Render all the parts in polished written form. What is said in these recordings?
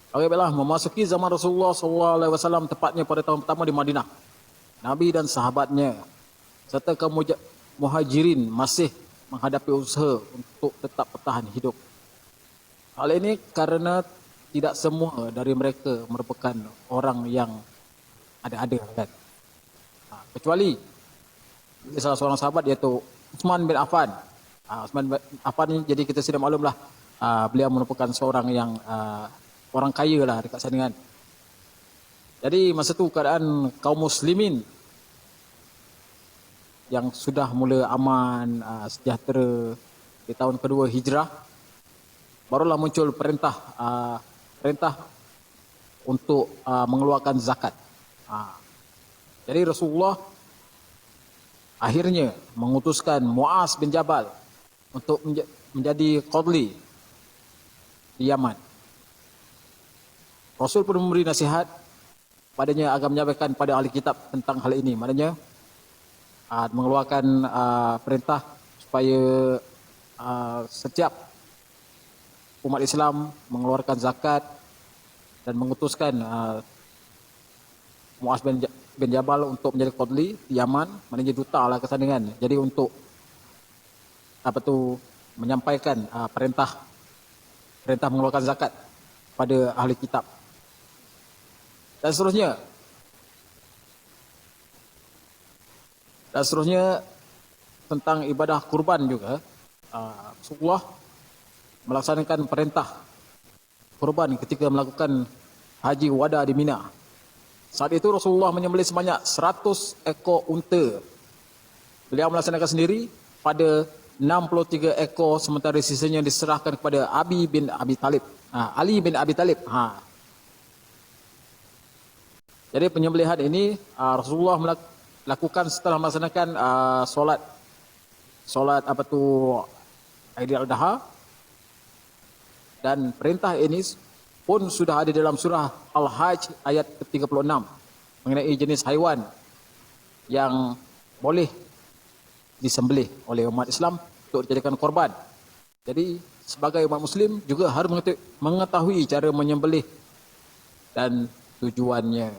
Okey, baiklah, memasuki zaman Rasulullah SAW, tepatnya pada tahun pertama di Madinah. Nabi dan sahabatnya serta kaum muhajirin masih menghadapi usaha untuk tetap bertahan hidup. Hal ini karena tidak semua dari mereka merupakan orang yang ada-ada, kan. Kecuali salah seorang sahabat, iaitu Uthman bin Affan. Uthman bin Affan ni, jadi kita sudah maklumlah, beliau merupakan seorang yang orang kaya lah dekat sana, kan. Jadi masa tu keadaan kaum muslimin yang sudah mula aman, sejahtera di tahun kedua hijrah, barulah muncul perintah untuk mengeluarkan zakat. Jadi Rasulullah akhirnya mengutuskan Muaz bin Jabal untuk menjadi qadli di Yaman. Rasul pun memberi nasihat padanya agar menyampaikan pada ahli kitab tentang hal ini. Maknanya mengeluarkan perintah supaya setiap umat Islam mengeluarkan zakat, dan mengutuskan Muaz bin Jabal untuk menjadi qadli di Yaman, maknanya duta lah ke sana, kan. Jadi untuk menyampaikan perintah mengeluarkan zakat pada ahli kitab. Dan seterusnya tentang ibadah kurban juga, Rasulullah melaksanakan perintah kurban ketika melakukan haji wada di Mina. Saat itu Rasulullah menyembelih sebanyak 100 ekor unta. Beliau melaksanakan sendiri pada 63 ekor, sementara sisanya diserahkan kepada Ali bin Abi Talib. Jadi penyembelihan ini Rasulullah melakukan setelah melaksanakan solat Aidil Adha, dan perintah ini pun sudah ada dalam surah Al-Hajj ayat ke-36 mengenai jenis haiwan yang boleh disembelih oleh umat Islam untuk dijadikan korban. Jadi sebagai umat Muslim juga harus mengetahui cara menyembelih dan tujuannya.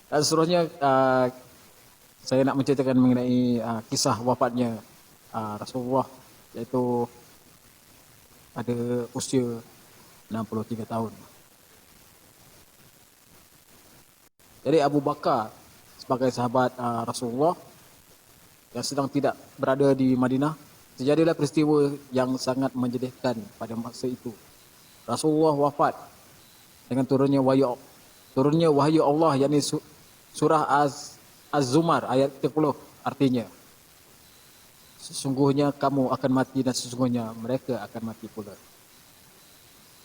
Dan seterusnya saya nak menceritakan mengenai kisah wafatnya Rasulullah, iaitu pada usia 63 tahun. Jadi Abu Bakar sebagai sahabat Rasulullah yang sedang tidak berada di Madinah, terjadilah peristiwa yang sangat menyedihkan pada masa itu. Rasulullah wafat dengan turunnya wahyu Allah, yakni surah Az-Zumar ayat 30, artinya sesungguhnya kamu akan mati dan sesungguhnya mereka akan mati pula.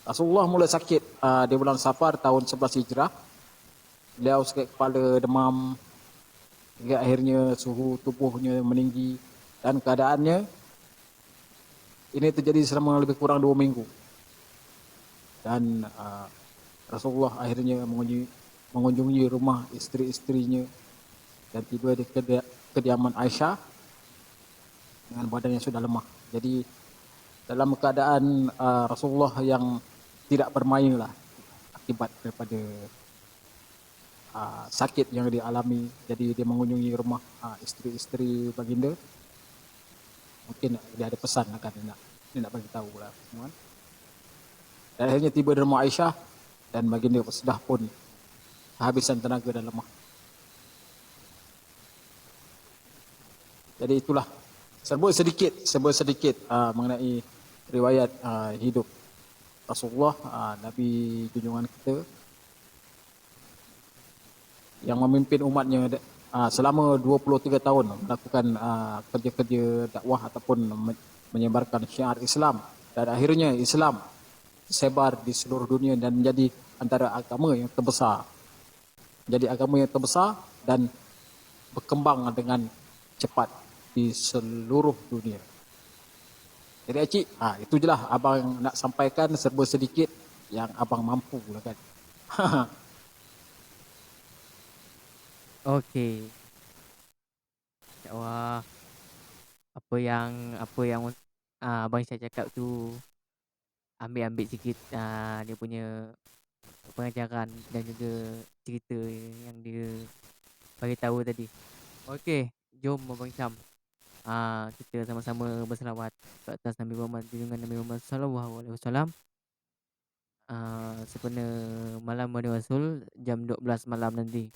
Rasulullah mula sakit di bulan Safar tahun 11 Hijrah. Beliau sakit kepala, demam, hingga akhirnya suhu tubuhnya meninggi, dan keadaannya ini terjadi selama lebih kurang 2 minggu. Dan Rasulullah akhirnya mengunjungi rumah isteri-isterinya dan tiba di kediaman Aisyah dengan badan yang sudah lemah. Jadi dalam keadaan Rasulullah yang tidak bermain lah akibat daripada sakit yang dialami. Jadi dia mengunjungi rumah isteri-isteri baginda. Mungkin dia ada pesan akan dia nak bagi tahu lah semua. Dan akhirnya tiba di rumah Aisyah, dan baginda sudah pun kehabisan tenaga dan lemah. Jadi itulah serba sedikit mengenai riwayat hidup Rasulullah, Nabi junjungan kita, yang memimpin umatnya selama 23 tahun melakukan kerja-kerja dakwah ataupun menyebarkan syiar Islam, dan akhirnya Islam tersebar di seluruh dunia dan menjadi antara agama yang terbesar. Dan berkembang dengan cepat di seluruh dunia. Jadi Acik, itu je lah abang nak sampaikan, serba sedikit yang abang mampu lah, kan. Okey. Wah, apa yang abang Syah cakap tu ambil-ambil sikit, dia punya pengajaran dan juga cerita yang dia bagi tahu tadi. Okey, jom Abang Syam, kita sama-sama berselawat ke atas Nabi Muhammad, junjungan Nabi Muhammad sallallahu alaihi wasallam. Sempena malam Maulid Rasul jam 12 malam nanti.